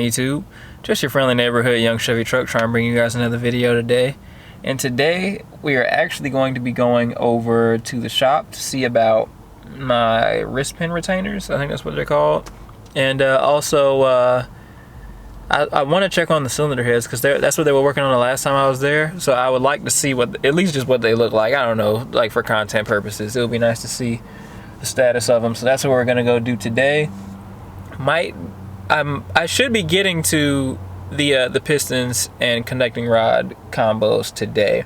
on YouTube? Just your friendly neighborhood young Chevy truck trying to bring you guys another video today. And today we are actually going to be going over to the shop to see about my wrist pin retainers. I think that's what they're called. And also I want to check on the cylinder heads because that's what they were working on the last time I was there. So I would like to see at least just what they look like. I don't know, like for content purposes. It would be nice to see the status of them. So that's what we're gonna go do today. I should be getting to the pistons and connecting rod combos today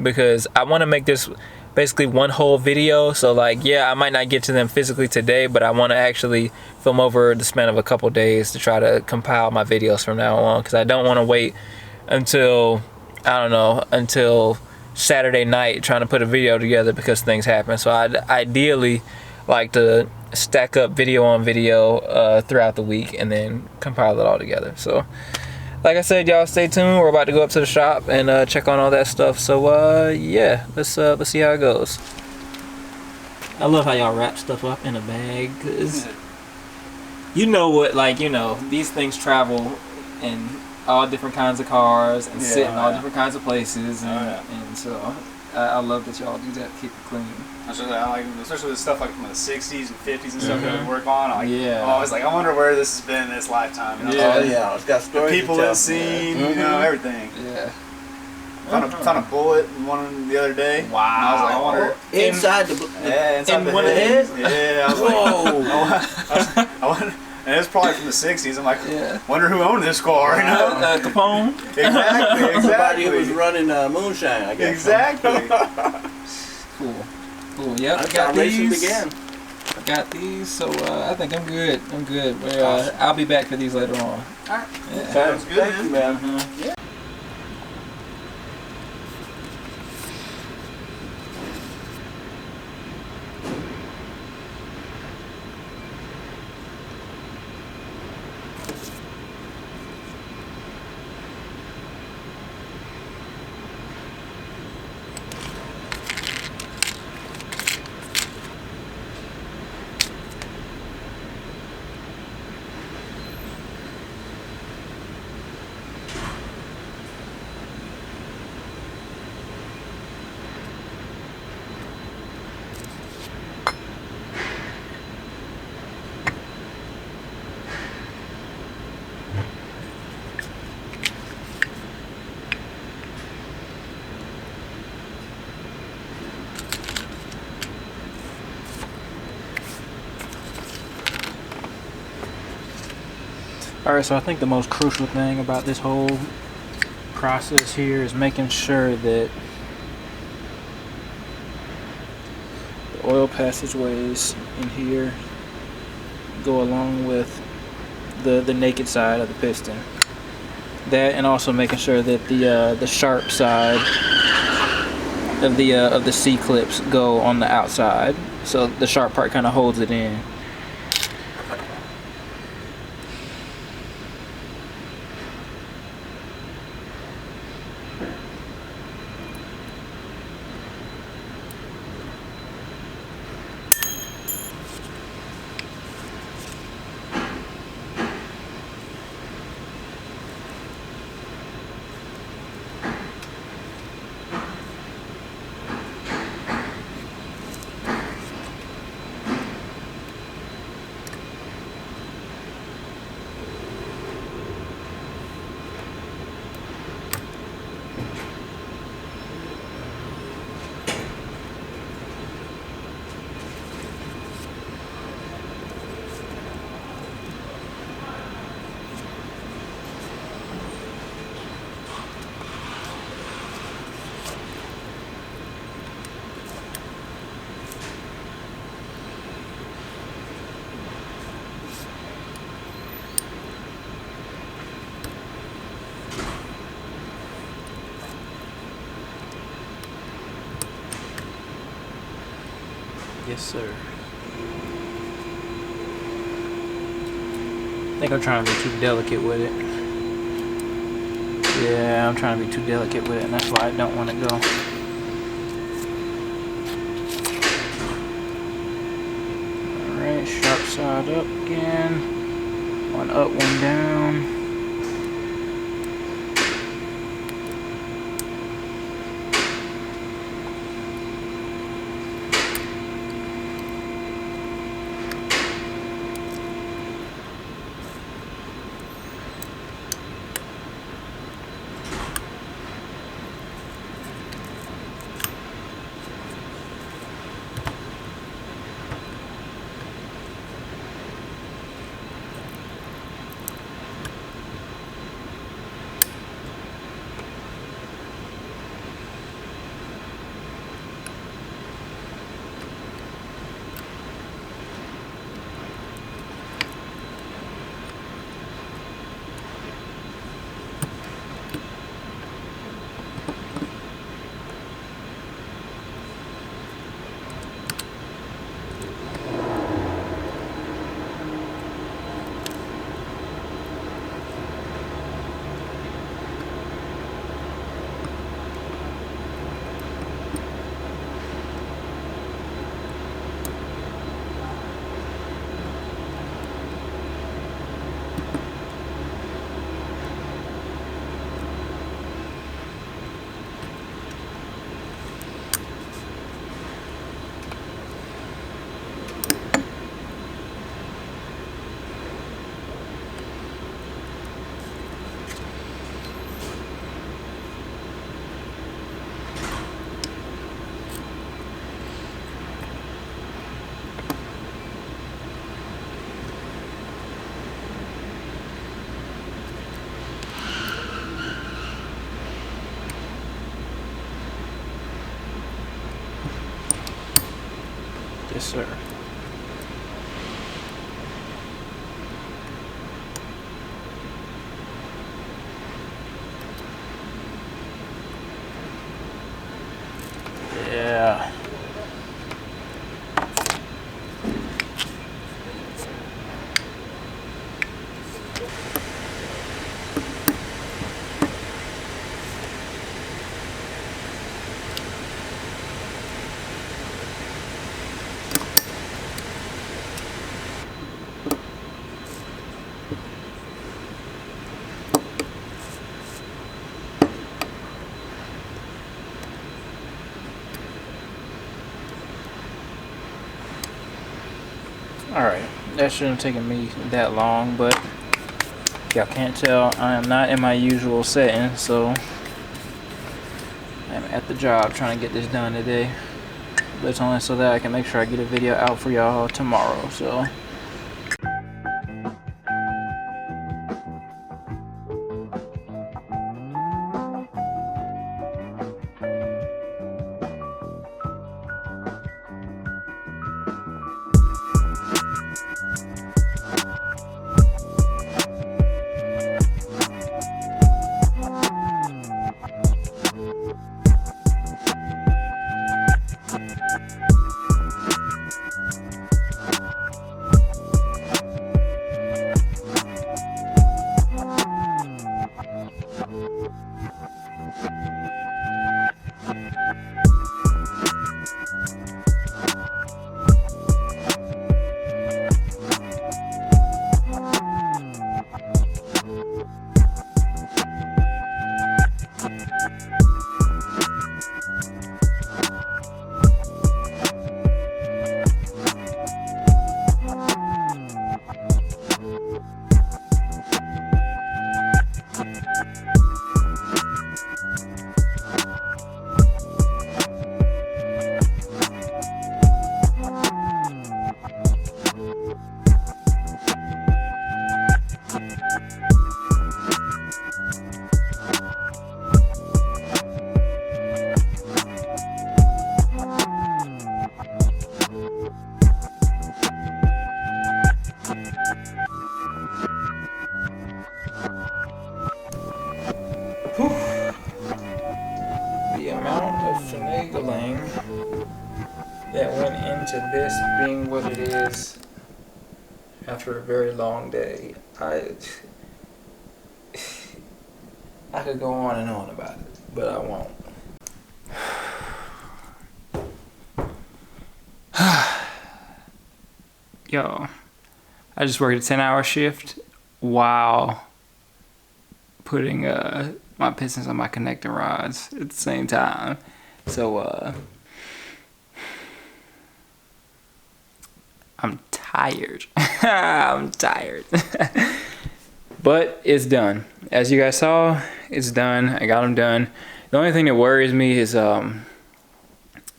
because I want to make this basically one whole video. So like, yeah, I might not get to them physically today, but I want to actually film over the span of a couple days to try to compile my videos from now on, because I don't want to wait until, I don't know, until Saturday night trying to put a video together because things happen. So I'd ideally like to stack up video on video throughout the week and then compile it all together. So like I said, y'all stay tuned. We're about to go up to the shop and check on all that stuff. So yeah, let's see how it goes. I love how y'all wrap stuff up in a bag, cause you know what, like, you know, these things travel in all different kinds of cars and sit in all different kinds of places, and so I love that y'all do that, keep it clean. Especially with stuff like from the 60s and 50s and stuff that we work on. I'm always like, I wonder where this has been in this lifetime. You know? It's got stories. The people it's seen, you know, everything. Yeah. Found a bullet in one the other day. Wow. And I was like, I wonder. Inside inside the one head. of these? Yeah. I was like, I wonder. And it's probably from the 60s. I'm like, wonder who owned this car, you know? Capone? Exactly. Somebody who was running moonshine, I guess. Exactly. Cool. Yep, That's how racing began. I got these, so I think I'm good. Awesome. I'll be back for these later on. All right. Yeah. Sounds good. Thank you, man. Yeah. Alright, so I think the most crucial thing about this whole process here is making sure that the oil passageways in here go along with the naked side of the piston. That, and also making sure that the sharp side of the C-clips go on the outside, so the sharp part kind of holds it in. Yes, sir. I think I'm trying to be too delicate with it. Yeah, I'm trying to be too delicate with it, and that's why I don't want to go. Alright, sharp side up again. One up, one down. Yes, sir. Yeah. Alright, that shouldn't have taken me that long, but y'all can't tell I am not in my usual setting, so I'm at the job trying to get this done today. But it's only so that I can make sure I get a video out for y'all tomorrow, so. The amount of finagling that went into this being what it is after a very long day, I could go on and on about it, but I won't. Yo, I just worked a 10-hour shift while putting my pistons on my connecting rods at the same time. So I'm tired. I'm tired. But it's done. As you guys saw, it's done. I got them done. The only thing that worries me is I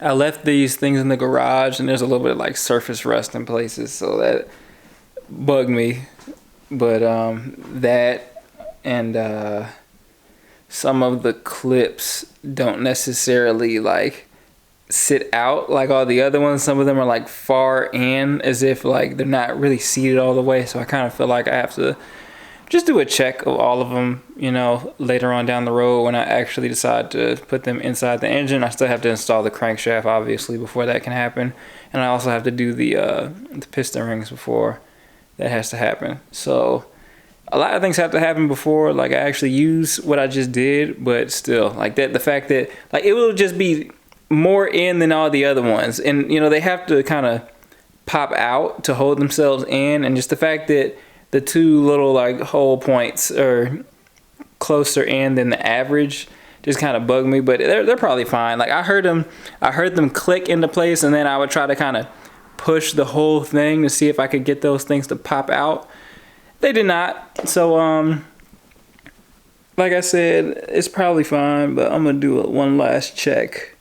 left these things in the garage and there's a little bit of like surface rust in places, so that bugged me. But that and some of the clips don't necessarily like sit out like all the other ones. Some of them are like far in, as if like they're not really seated all the way. So I kind of feel like I have to just do a check of all of them, you know, later on down the road when I actually decide to put them inside the engine. I still have to install the crankshaft, obviously, before that can happen. And I also have to do the piston rings before that has to happen. So a lot of things have to happen before like I actually use what I just did, but still, like that, the fact that like it will just be more in than all the other ones. And, you know, they have to kind of pop out to hold themselves in. And just the fact that the two little like hole points are closer in than the average just kind of bugged me, but they're probably fine. Like I heard them click into place, and then I would try to kind of push the whole thing to see if I could get those things to pop out. They did not. So like I said, it's probably fine, but I'm gonna do one last check.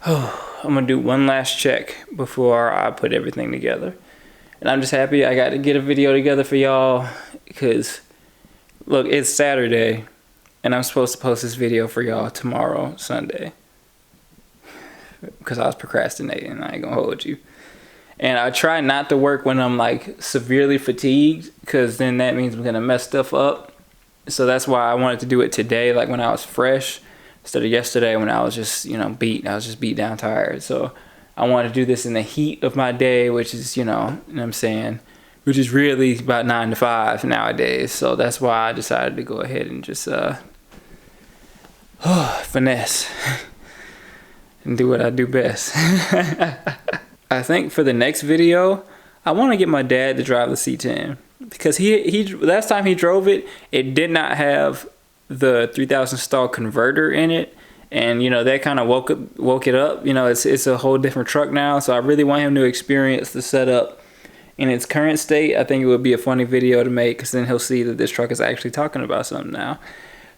I'm gonna do one last check before I put everything together. And I'm just happy I got to get a video together for y'all, because look, it's Saturday and I'm supposed to post this video for y'all tomorrow, Sunday. because I was procrastinating. I ain't gonna hold you. And I try not to work when I'm like severely fatigued, because then that means I'm gonna mess stuff up. So that's why I wanted to do it today, like when I was fresh, instead of yesterday when I was just, you know, beat. I was just beat down, tired. So I wanted to do this in the heat of my day, which is, you know what I'm saying, which is really about 9 to 5 nowadays. So that's why I decided to go ahead and just finesse and do what I do best. I think for the next video, I want to get my dad to drive the C10, because he last time he drove it, it did not have the 3000 stall converter in it, and you know that kind of woke it up. You know, it's a whole different truck now, so I really want him to experience the setup in its current state. I think it would be a funny video to make, because then he'll see that this truck is actually talking about something now.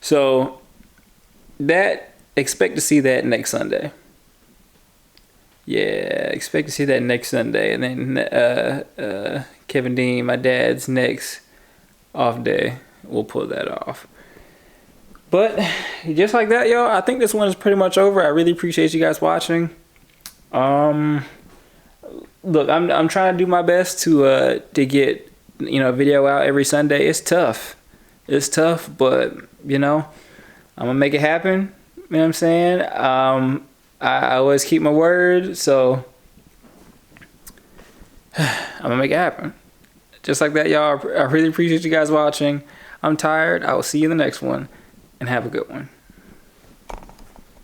So expect to see that next Sunday. Yeah, expect to see that next Sunday. And then Kevin Dean, my dad's next off day, we'll pull that off. But just like that, y'all, I think this one is pretty much over. I really appreciate you guys watching. Look, I'm trying to do my best to get, you know, a video out every Sunday. It's tough. It's tough, but you know, I'm gonna make it happen. You know what I'm saying? I always keep my word, so I'm gonna make it happen. Just like that, y'all. I really appreciate you guys watching. I'm tired. I will see you in the next one, and have a good one.